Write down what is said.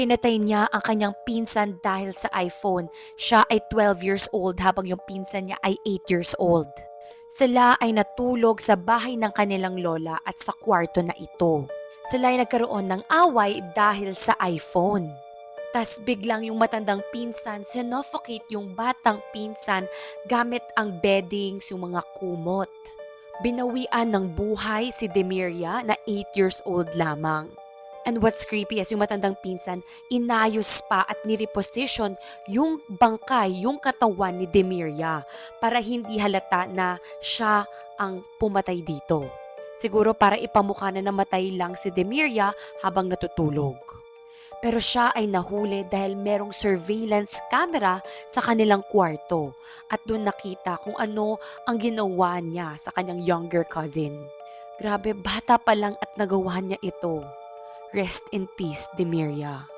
Pinatay niya ang kanyang pinsan dahil sa iPhone. Siya ay 12 years old habang yung pinsan niya ay 8 years old. Sila ay natulog sa bahay ng kanilang lola at sa kwarto na ito. Sila ay nagkaroon ng away dahil sa iPhone. Tas biglang yung matandang pinsan, sinuffocate yung batang pinsan gamit ang beddings, yung mga kumot. Binawian ng buhay si Demiria na 8 years old lamang. And what's creepy is yung matandang pinsan, inayos pa at nireposition yung bangkay, yung katawan ni Demiria para hindi halata na siya ang pumatay dito. Siguro para ipamukha na namatay lang si Demiria habang natutulog. Pero siya ay nahuli dahil merong surveillance camera sa kanilang kwarto at doon nakita kung ano ang ginawa niya sa kanyang younger cousin. Grabe, bata pa lang at nagawa niya ito. Rest in peace, Demiria.